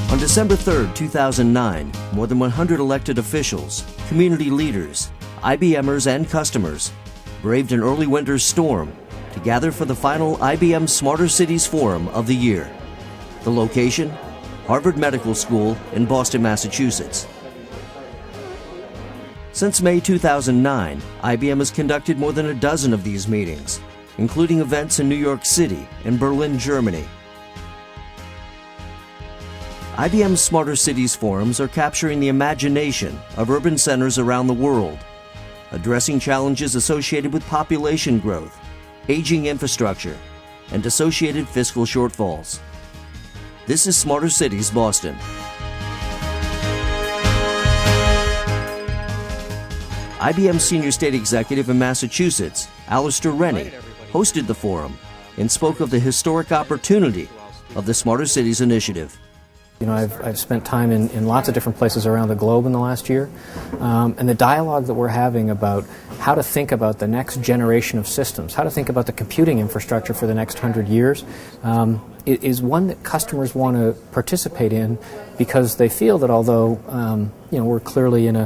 On December 3, 2009, more than 100 elected officials, community leaders, IBMers, and customers braved an early winter storm to gather for the final IBM Smarter Cities Forum of the year. The location? Harvard Medical School in Boston, Massachusetts. Since May 2009, IBM has conducted more than a dozen of these meetings, including events in New York City and Berlin, Germany. IBM's Smarter Cities Forums are capturing the imagination of urban centers around the world, addressing challenges associated with population growth, aging infrastructure, and associated fiscal shortfalls. This is Smarter Cities Boston. IBM Senior State Executive in Massachusetts, Alistair Rennie, hosted the forum and spoke of the historic opportunity of the Smarter Cities initiative. You know, I've spent time in lots of different places around the globe in the last year, and the dialogue that we're having about how to think about the next generation of systems, how to think about the computing infrastructure for the next 100 years, is one that customers want to participate in because they feel that although you know, we're clearly in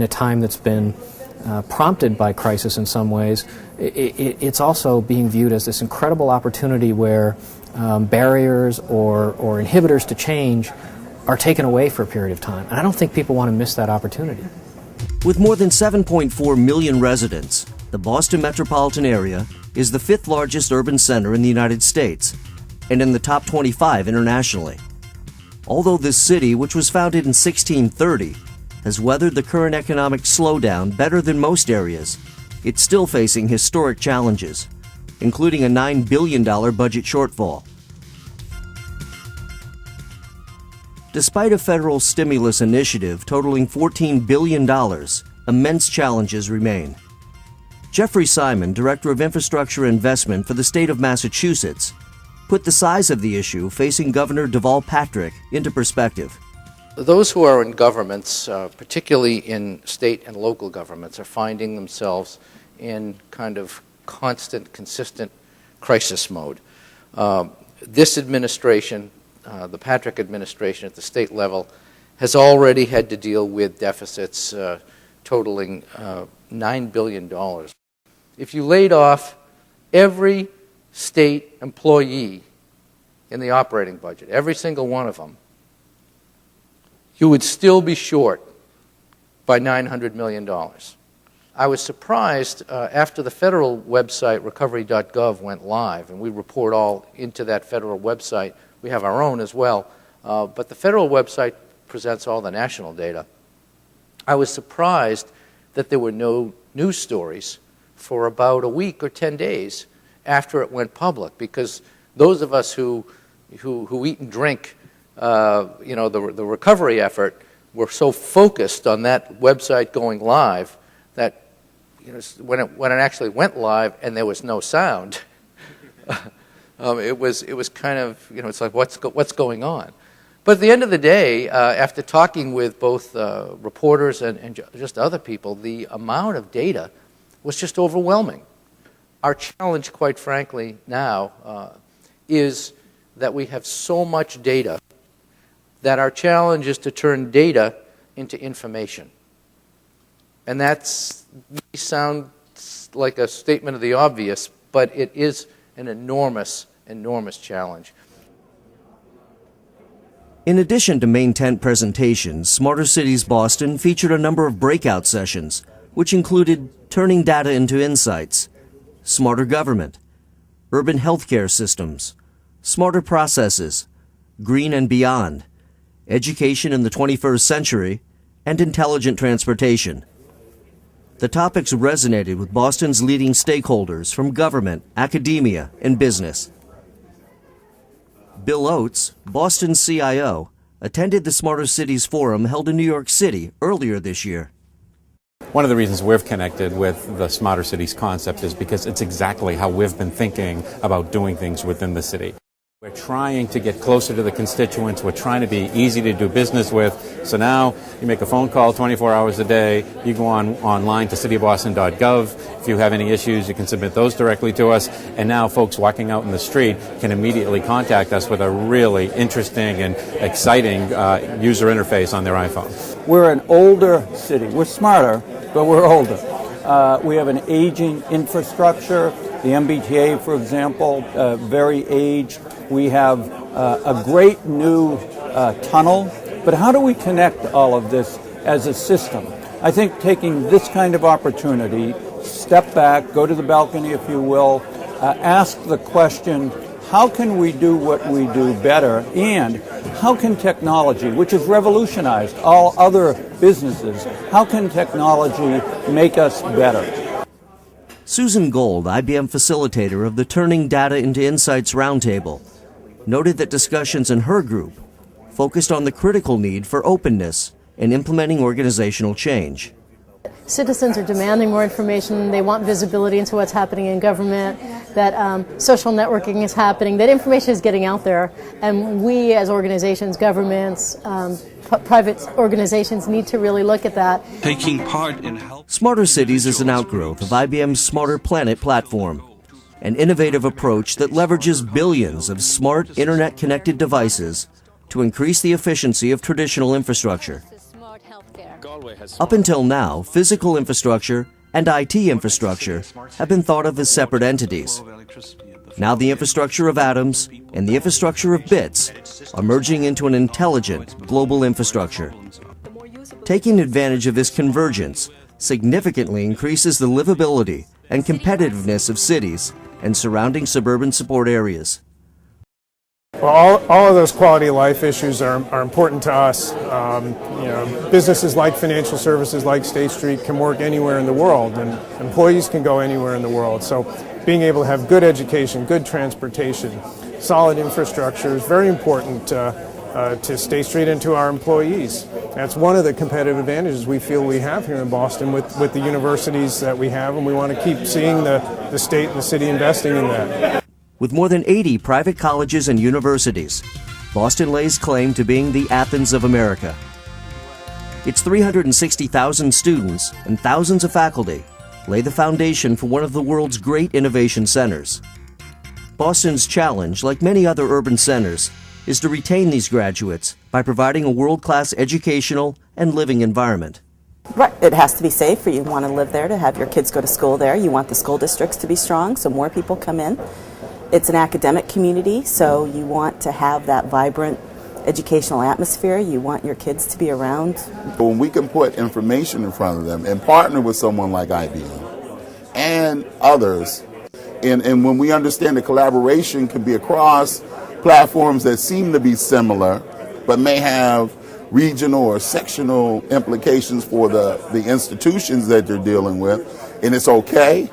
a time that's been prompted by crisis in some ways, it's also being viewed as this incredible opportunity where barriers or inhibitors to change are taken away for a period of time. And I don't think people want to miss that opportunity. With more than 7.4 million residents, the Boston metropolitan area is the fifth largest urban center in the United States and in the top 25 internationally. Although this city, which was founded in 1630, has weathered the current economic slowdown better than most areas, it's still facing historic challenges, including a $9 billion budget shortfall. Despite a federal stimulus initiative totaling $14 billion, immense challenges remain. Jeffrey Simon, Director of Infrastructure Investment for the state of Massachusetts, put the size of the issue facing Governor Deval Patrick into perspective. Those who are in governments, particularly in state and local governments, are finding themselves in kind of constant, consistent crisis mode. This administration, the Patrick administration at the state level, has already had to deal with deficits totaling $9 billion. If you laid off every state employee in the operating budget, every single one of them, you would still be short by $900 million. I was surprised after the federal website, recovery.gov, went live, and we report all into that federal website. We have our own as well, but the federal website presents all the national data. I was surprised that there were no news stories for about a week or 10 days after it went public, because those of us who eat and drink you know, the recovery effort were so focused on that website going live that, you know, when it actually went live and there was no sound, it was kind of, you know, it's like what's going on. But at the end of the day, after talking with both reporters and just other people, the amount of data was just overwhelming. Our challenge, quite frankly, now is that we have so much data that our challenge is to turn data into information. And that sounds like a statement of the obvious, but it is an enormous, enormous challenge. In addition to main tent presentations, Smarter Cities Boston featured a number of breakout sessions, which included turning data into insights, smarter government, urban healthcare systems, smarter processes, green and beyond, education in the 21st century, and intelligent transportation. The topics resonated with Boston's leading stakeholders from government, academia, and business. Bill Oates, Boston's CIO, attended the Smarter Cities Forum held in New York City earlier this year. One of the reasons we've connected with the Smarter Cities concept is because it's exactly how we've been thinking about doing things within the city. We're trying to get closer to the constituents. We're trying to be easy to do business with. So now you make a phone call 24 hours a day. You go online to cityofboston.gov. If you have any issues, you can submit those directly to us. And now folks walking out in the street can immediately contact us with a really interesting and exciting user interface on their iPhone. We're an older city. We're smarter, but we're older. We have an aging infrastructure. The MBTA, for example, very aged. We have a great new tunnel, but how do we connect all of this as a system? I think taking this kind of opportunity, step back, go to the balcony if you will, ask the question, how can we do what we do better, and how can technology, which has revolutionized all other businesses, how can technology make us better? Susan Gold, IBM facilitator of the Turning Data into Insights Roundtable, noted that discussions in her group focused on the critical need for openness in implementing organizational change. Citizens are demanding more information. They want visibility into what's happening in government, that social networking is happening, that information is getting out there. And we as organizations, governments, private organizations need to really look at that. Taking part in help. Smarter Cities is an outgrowth of IBM's Smarter Planet platform, an innovative approach that leverages billions of smart internet-connected devices to increase the efficiency of traditional infrastructure. Up until now, physical infrastructure and IT infrastructure have been thought of as separate entities. Now the infrastructure of atoms and the infrastructure of bits are merging into an intelligent global infrastructure. Taking advantage of this convergence significantly increases the livability and competitiveness of cities and surrounding suburban support areas. Well, all of those quality of life issues are important to us. Businesses like financial services, like State Street, can work anywhere in the world, and employees can go anywhere in the world. So being able to have good education, good transportation, solid infrastructure is very important to State Street and to our employees. That's one of the competitive advantages we feel we have here in Boston with the universities that we have, and we want to keep seeing the state and the city investing in that. With more than 80 private colleges and universities, Boston lays claim to being the Athens of America. Its 360,000 students and thousands of faculty lay the foundation for one of the world's great innovation centers. Boston's challenge, like many other urban centers, is to retain these graduates by providing a world-class educational and living environment. Right. It has to be safe. You want to live there, to have your kids go to school there. You want the school districts to be strong, so more people come in. It's an academic community, so you want to have that vibrant educational atmosphere. You want your kids to be around. When we can put information in front of them and partner with someone like IBM and others, and when we understand the collaboration can be across platforms that seem to be similar but may have regional or sectional implications for the institutions that you're dealing with, and it's okay,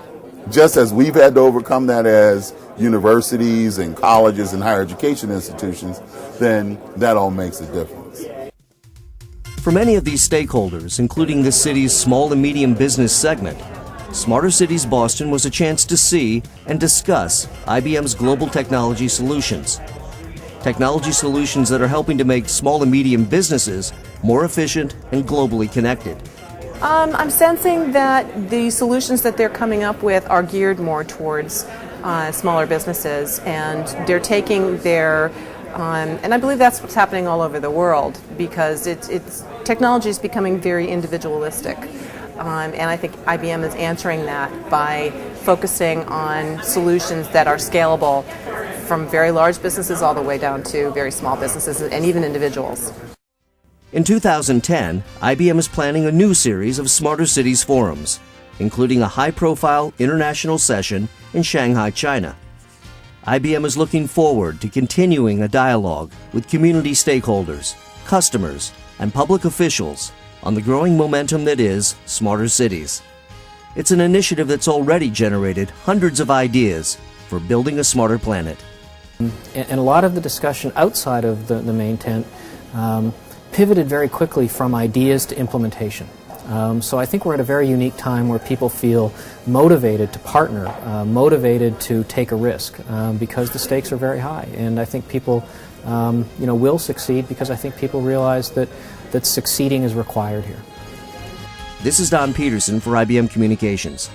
just as we've had to overcome that as universities and colleges and higher education institutions, then that all makes a difference. For many of these stakeholders, including this city's small and medium business segment, Smarter Cities Boston was a chance to see and discuss IBM's global technology solutions. Technology solutions that are helping to make small and medium businesses more efficient and globally connected. I'm sensing that the solutions that they're coming up with are geared more towards smaller businesses, and they're taking their, and I believe that's what's happening all over the world, because technology is becoming very individualistic, and I think IBM is answering that by focusing on solutions that are scalable from very large businesses all the way down to very small businesses and even individuals. In 2010, IBM is planning a new series of Smarter Cities forums, including a high-profile international session in Shanghai, China. IBM is looking forward to continuing a dialogue with community stakeholders, customers, and public officials on the growing momentum that is Smarter Cities. It's an initiative that's already generated hundreds of ideas for building a smarter planet. And a lot of the discussion outside of the main tent pivoted very quickly from ideas to implementation. So I think we're at a very unique time where people feel motivated to partner, motivated to take a risk, because the stakes are very high. And I think people will succeed because I think people realize that succeeding is required here. This is Don Peterson for IBM Communications.